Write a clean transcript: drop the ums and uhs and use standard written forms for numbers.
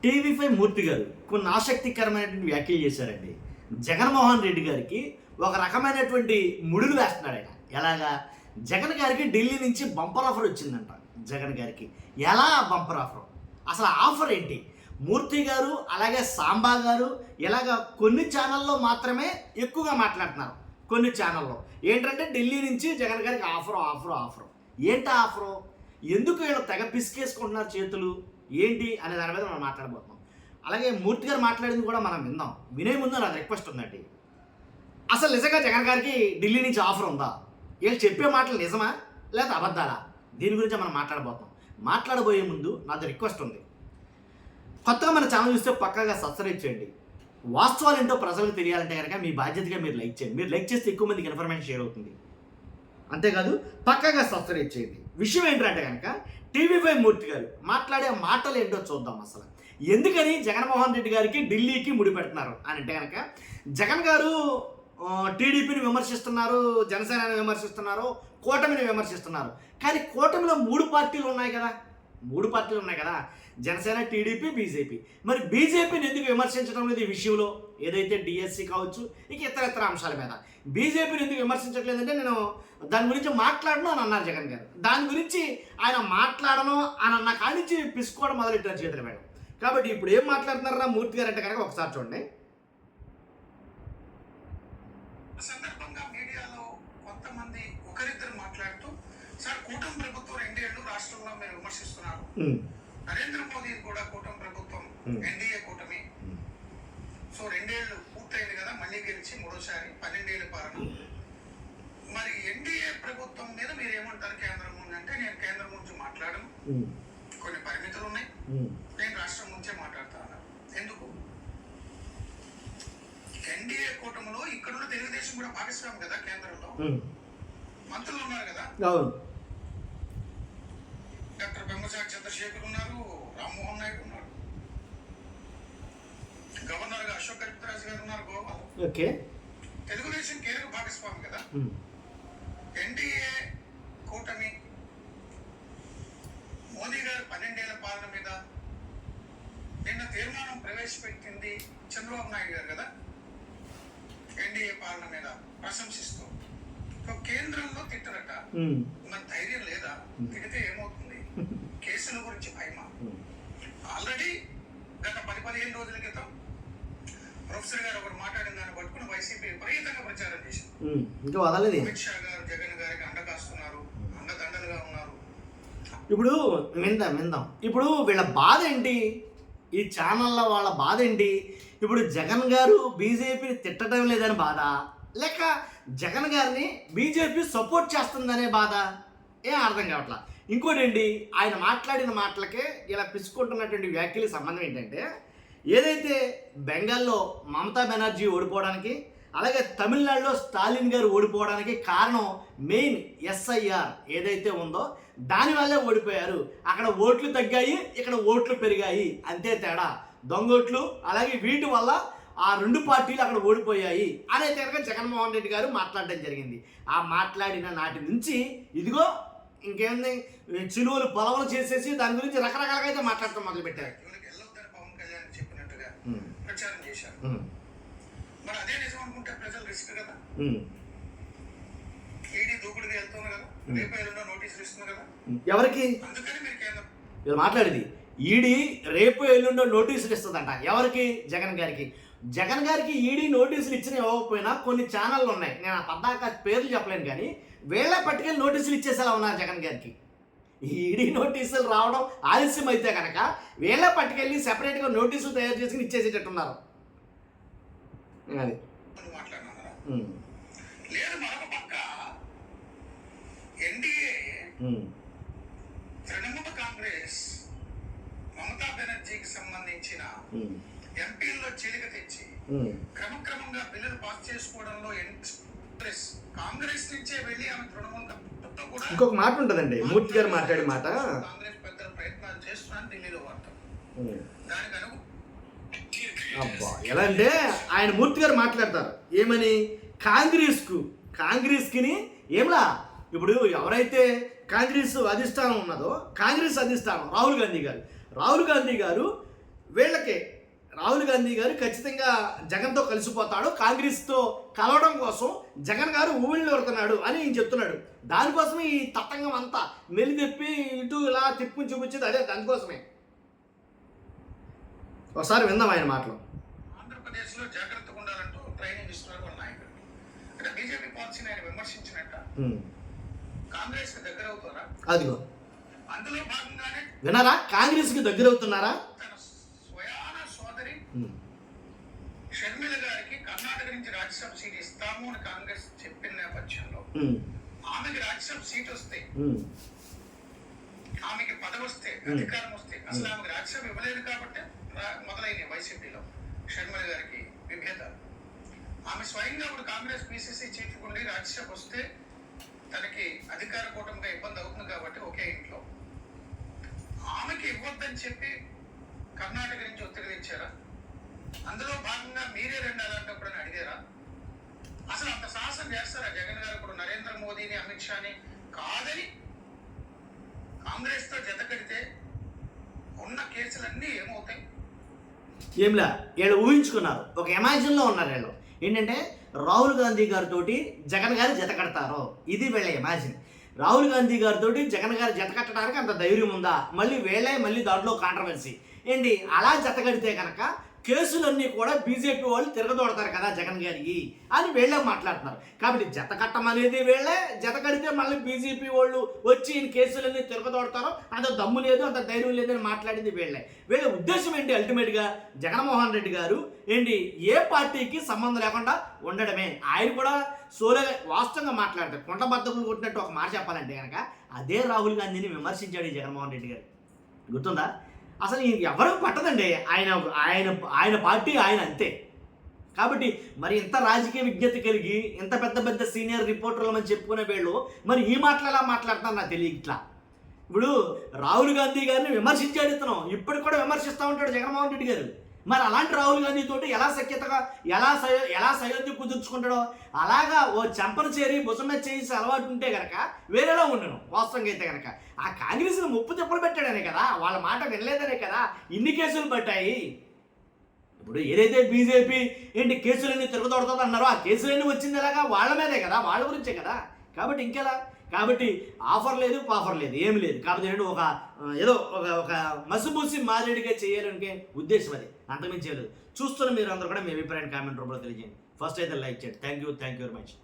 TV5 మూర్తి గారు కొన్ని ఆసక్తికరమైనటువంటి వ్యాఖ్యలు చేశారండి. జగన్మోహన్ రెడ్డి గారికి ఒక రకమైనటువంటి ముడులు వేస్తున్నాడు ఆయన. ఎలాగా? జగన్ గారికి ఢిల్లీ నుంచి బంపర్ ఆఫర్ వచ్చిందంట. జగన్ గారికి ఎలా బంపర్ ఆఫర్? అసలు ఆఫర్ ఏంటి? మూర్తి గారు అలాగే సాంబా గారు ఇలాగ కొన్ని ఛానల్లో మాత్రమే ఎక్కువగా మాట్లాడుతున్నారు. కొన్ని ఛానల్లో ఏంటంటే ఢిల్లీ నుంచి జగన్ గారికి ఆఫర్. ఏంటి ఆఫరు? ఎందుకు వీళ్ళు తెగ పిసికేసుకుంటున్నారు చేతులు ఏంటి అనే దాని మీద మనం మాట్లాడబోతున్నాం. అలాగే మూర్తి గారు మాట్లాడింది కూడా మనం విందాం. వినే ముందు నాకు రిక్వెస్ట్ ఉందండి. అసలు నిజంగా జగన్ గారికి ఢిల్లీ నుంచి ఆఫర్ ఉందా? వీళ్ళు చెప్పే మాటలు నిజమా లేదా అబద్ధాలా? దీని గురించి మనం మాట్లాడబోతాం. మాట్లాడబోయే ముందు నాది రిక్వెస్ట్ ఉంది. కొత్తగా మన ఛానల్ చూస్తే పక్కాగా సబ్స్క్రైబ్ చేయండి. వాస్తవాలు ఏంటో ప్రజలకు తెలియాలంటే కనుక మీ బాధ్యతగా మీరు లైక్ చేయండి. మీరు లైక్ చేస్తే ఎక్కువ మందికి ఇన్ఫర్మేషన్ షేర్ అవుతుంది. అంతేకాదు పక్కాగా సబ్స్క్రైబ్ చేయండి. విషయం ఏంటంటే కనుక టీవీ5 మూర్తి గారు మాట్లాడే మాటలు ఏంటో చూద్దాం. అసలు ఎందుకని జగన్మోహన్ రెడ్డి గారికి ఢిల్లీకి ముడి పెడుతున్నారు అని అంటే కనుక జగన్ గారు టీడీపీని విమర్శిస్తున్నారు, జనసేనని విమర్శిస్తున్నారు, కూటమిని విమర్శిస్తున్నారు. కానీ కూటమిలో 3 పార్టీలు ఉన్నాయి కదా, జనసేన, టీడీపీ, బీజేపీ. మరి బీజేపీని ఎందుకు విమర్శించడం లేదు ఈ విషయంలో? ఏదైతే డిఎస్సి కావచ్చు, ఇక ఇతర అంశాల మీద బీజేపీని ఎందుకు విమర్శించట్లేదంటే నేను దాని గురించి మాట్లాడను అని అన్నారు జగన్ గారు. దాని గురించి ఆయన మాట్లాడను అని అన్న కాడి నుంచి పిసుకోవడం మొదలెట్టారు చేతుల మేడం. కాబట్టి ఇప్పుడు ఏం మాట్లాడుతున్నారా మూర్తి గారు అంటే కనుక ఒకసారి చూడండి. సందర్భంగా మీడియాలో కొంతమంది ఒకరిద్దరు మాట్లాడుతూ సార్ కూటమి ప్రభుత్వం 2 ఏళ్ళు రాష్ట్రంలో మీరు విమర్శిస్తున్నారు, నరేంద్ర మోదీ కూడా కూటమి ప్రభుత్వం ఎన్డీఏ కూటమి, సో 2 ఏళ్ళు పూర్తయింది కదా, మళ్ళీ గెలిచి మూడోసారి 12 ఏళ్ళ పాలన, మరి ఎన్డీఏ ప్రభుత్వం మీద మీరు ఏమంటారు కేంద్రం ముందు అంటే నేను కేంద్రం గురించి మాట్లాడను, కొన్ని పరిమితులు ఉన్నాయి, నేను రాష్ట్రం నుంచే మాట్లాడతాను. ఎందుకు? ఎన్డీఏ కూటమిలో ఇక్కడున్న తెలుగుదేశం కూడా భాగస్వామి కదా, కేంద్రంలో మంత్రులు ఉన్నారు కదా, డాక్టర్ బెమ్మసాని చంద్రశేఖర్ ఉన్నారు, రామ్మోహన్ నాయుడు ఉన్నారు, గవర్నర్ గా అశోక్ గజపతిరాజు గారు ఉన్నారు గోవా. తెలుగుదేశం కీలక భాగస్వామి కదా. ఎన్డీఏ కూటమి మోదీ గారు 12 ఏళ్ల పాలన మీద నిన్న తీర్మానం ప్రవేశపెట్టింది చంద్రబాబు నాయుడు గారు కదా, ఎన్డీఏ పాలన మీద ప్రశంసిస్తూ. కేంద్రంలో తిట్టరట, మన ధైర్యం లేదా? తిడితే ఏమవుతుంది? కేసుల గురించి భయమా? ఆల్రెడీ గత 10-15 రోజుల క్రితం ప్రొఫెసర్ గారు ఒకరు మాట్లాడిన దాన్ని పట్టుకుని వైసీపీ విపరీతంగా ప్రచారం చేశారు. అమిత్ షా గారు జగన్ గారికి అండకాస్తున్నారు, అండదండలుగా ఉన్నారు. ఇప్పుడు విందాం. ఇప్పుడు వీళ్ళ బాధ ఏంటి? ఈ ఛానళ్ళ వాళ్ళ బాధ ఏంటి? ఇప్పుడు జగన్ గారు బీజేపీని తిట్టడం లేదని బాధ, లేక జగన్ గారిని బీజేపీ సపోర్ట్ చేస్తుందనే బాధ? ఏం అర్థం కావట్లా. ఇంకోటి ఏంటి, ఆయన మాట్లాడిన మాటలకే ఇలా పిసుకుంటున్నటువంటి వ్యాఖ్యలకు సంబంధం ఏంటంటే, ఏదైతే బెంగాల్లో మమతా బెనర్జీ ఓడిపోవడానికి, అలాగే తమిళనాడులో స్టాలిన్ గారు ఓడిపోవడానికి కారణం మెయిన్ ఎస్ఐఆర్ ఏదైతే ఉందో దానివల్లే ఓడిపోయారు. అక్కడ ఓట్లు తగ్గాయి, ఇక్కడ ఓట్లు పెరిగాయి, అంతే తేడా. దొంగోట్లు అలాగే వీటి వల్ల ఆ 2 పార్టీలు అక్కడ ఓడిపోయాయి అనేది కనుక జగన్మోహన్ రెడ్డి గారు మాట్లాడడం జరిగింది. ఆ మాట్లాడిన నాటి నుంచి ఇదిగో ఇంకేంది చిలువలు పొలవలు చేసేసి దాని గురించి రకరకాలుగా అయితే మాట్లాడటం మొదలుపెట్టారు. పవన్ కళ్యాణ్ చెప్పినట్టుగా ప్రచారం చేశారు. మరి అదే నిజం అనుకుంటే ప్రజలు రిస్క్ కదా. ఈడీ దూకుడుగా వెళ్తున్నారు కదా, రేపు ఎల్లుండో నోటీసులు ఇస్తున్నారు కదా. ఎవరికి? అందుకని మీరు కేంద్రం వీళ్ళు మాట్లాడేది ఈడీ రేపు ఎల్లుండో నోటీసులు ఇస్తుందంట. ఎవరికి? జగన్ గారికి. జగన్ గారికి ఈడీ నోటీసులు ఇచ్చిన ఇవ్వకపోయినా కొన్ని ఛానళ్ళు ఉన్నాయి, నేను ఆ పద్దాక పేర్లు చెప్పలేను, కానీ వేళ పట్టుకెళ్ళి నోటీసులు ఇచ్చేసేలా ఉన్నారు జగన్ గారికి. ఈడీ నోటీసులు రావడం ఆలస్యం అయితే కనుక వేళ పట్టుకెళ్ళి సెపరేట్గా నోటీసులు తయారు చేసుకుని ఇచ్చేసేటట్టున్నారు. అది మాట్లాడినారా? లేదు, మరొక పక్క ఎన్డీఏ తృణమూల కాంగ్రెస్ మమతా బెనర్జీకి సంబంధించిన ఎంపీల్లో చీలిక తెచ్చి క్రమక్రమంగా బిల్లులు పాస్ చేసుకోవడంలో కాంగ్రెస్ నుంచే వెళ్ళి ఆమె తృణమూల కూడా ఇంకొక మాట ఉంటుందండి మూర్తి గారు మాట్లాడే మాట. కాంగ్రెస్ పెద్దలు ప్రయత్నాలు చేస్తున్నారని ఢిల్లీలో వార్త. దానికి అనుగు అబ్బా ఎలా అంటే ఆయన మూర్తి గారు మాట్లాడతారు ఏమని, కాంగ్రెస్కి ఏంలా ఇప్పుడు ఎవరైతే కాంగ్రెస్ అధిష్టానం ఉన్నదో, కాంగ్రెస్ అధిష్టానం రాహుల్ గాంధీ గారు వీళ్ళకి రాహుల్ గాంధీ గారు ఖచ్చితంగా జగన్తో కలిసిపోతాడు, కాంగ్రెస్తో కలవడం కోసం జగన్ గారు ఊళ్ళో కొడుతున్నాడు అని ఈయన చెప్తున్నాడు. దానికోసమే ఈ తతంగం అంతా మెలిదెప్పి ఇటు ఇలా తిప్పుని చూపించేది అదే దానికోసమే. ఒకసారి విందాం ఆయన మాటలు. ఆంధ్రప్రదేశ్లో జాగ్రత్తగా ఉండాలంటూ ట్రైనింగ్ ఇస్తున్నారు వాళ్ళ నాయకులు. అంటే బీజేపీ పాలసీని ఆయన విమర్శించినట్ట కాంగ్రెస్ కి దగ్గర అవుతారా? అదిగో అందులో భాగంగానే విన్నారా, కాంగ్రెస్ కి దగ్గర అవుతున్నారా? తన స్వయాన సోదరి షర్మిల గారికి కర్ణాటక నుంచి రాజ్యసభ సీట్ ఇస్తాము అని కాంగ్రెస్ చెప్పిన నేపథ్యంలో ఆమెకి రాజ్యసభ సీట్ వస్తే, ఆమెకి పదవి వస్తే, అధికారం వస్తే, అసలు ఆమెకి రాజ్యసభ ఇవ్వలేదు కాబట్టి మొదలైన వైసీపీలో షర్మిల గారికి విభేదాలు. ఆమె స్వయంగా ఇప్పుడు కాంగ్రెస్ పిసిసి చీఫ్ ఉండి రాజ్యసభ వస్తే తనకి అధికార కూటమిగా ఇబ్బంది అవుతుంది కాబట్టి ఒకే ఇంట్లో ఆమెకి ఇవ్వద్దని చెప్పి కర్ణాటక నుంచి ఒత్తిడి తెచ్చారా? అందులో భాగంగా మీరే రెండు అలాంటప్పుడు అని అడిగారా? అసలు అంత సాహసం చేస్తారా జగన్ గారు? ఇప్పుడు నరేంద్ర మోదీని, అమిత్ షాని కాదని కాంగ్రెస్ తో జత కడితే ఉన్న కేసులన్నీ ఏమవుతాయి? ఏంలా వీళ్ళు ఊహించుకున్నారు, ఒక ఇమాజిన్లో ఉన్నారు వీళ్ళు. ఏంటంటే రాహుల్ గాంధీ గారితో జగన్ గారు జత కడతారు, ఇది వీళ్ళ ఇమాజిన్. రాహుల్ గాంధీ గారితో జగన్ గారు జత కట్టడానికి అంత ధైర్యం ఉందా? మళ్ళీ దాంట్లో కాంట్రవర్సీ ఏంటి? అలా జత కడితే కనుక కేసులన్నీ కూడా బీజేపీ వాళ్ళు తిరగదోడతారు కదా జగన్ గారికి అని వీళ్ళే మాట్లాడుతున్నారు. కాబట్టి జత కట్టమనేది వీళ్ళే, జత కడితే మళ్ళీ బీజేపీ వాళ్ళు వచ్చి ఈయన కేసులన్నీ తిరగదోడతారు, అంత దమ్ము లేదు, అంత ధైర్యం లేదని మాట్లాడింది వీళ్ళే. వీళ్ళ ఉద్దేశం ఏంటి? అల్టిమేట్గా జగన్మోహన్ రెడ్డి గారు ఏంటి ఏ పార్టీకి సంబంధం లేకుండా ఉండడమే. ఆయన కూడా సోలోగా వాస్తవంగా మాట్లాడతారు. కొంట బద్దకులు కొట్టినట్టు ఒక మాట చెప్పాలంటే కనుక అదే రాహుల్ గాంధీని విమర్శించాడు ఈ జగన్మోహన్ రెడ్డి గారు. గుర్తుందా? అసలు ఎవరికి పట్టదండి, ఆయన ఆయన ఆయన పార్టీ ఆయన అంతే. కాబట్టి మరి ఇంత రాజకీయ విజ్ఞత కలిగి ఇంత పెద్ద పెద్ద సీనియర్ రిపోర్టర్లు అని చెప్పుకునే వీళ్ళు మరి ఈ మాటలు ఎలా మాట్లాడుతున్నారు నాకు తెలియదు. ఇట్లా ఇప్పుడు రాహుల్ గాంధీ గారిని విమర్శించాడు ఇతను, ఇప్పటికి కూడా విమర్శిస్తూ ఉంటాడు జగన్మోహన్ రెడ్డి గారు. మరి అలాంటి రాహుల్ గాంధీ తోటి ఎలా సఖ్యతగా ఎలా సయోధ్య కుదుర్చుకుంటాడో అలాగా ఓ చెంపను చేరి భుజం మీద చేసి అలవాటు ఉంటే కనుక వేరేలా ఉండను. వాస్తవంగా అయితే కనుక ఆ కాంగ్రెస్ని ముప్పు తిప్పలు పెట్టాడనే కదా, వాళ్ళ మాట వినలేదనే కదా ఇన్ని కేసులు పట్టాయి. ఇప్పుడు ఏదైతే బీజేపీ ఏంటి కేసులన్నీ తిరగదొడుతుంది అన్నారో ఆ కేసులన్నీ వచ్చింది ఎలాగా వాళ్ళ మీదే కదా, వాళ్ళ గురించే కదా. కాబట్టి ఇంకెలా? కాబట్టి ఆఫర్ లేదు, పాఫర్ లేదు, ఏమి లేదు. కాబట్టి ఏంటంటే ఏదో ఒక మసిబూసి మారేడుగా చేయాలనే ఉద్దేశం, అది అంతకుమించి లేదు. చూస్తున్న మీరు అందరూ కూడా మీ అభిప్రాయాన్ని కామెంట్ రూపంలో తెలియజేయండి. ఫస్ట్ అయితే లైక్ చేయండి. Thank you very much.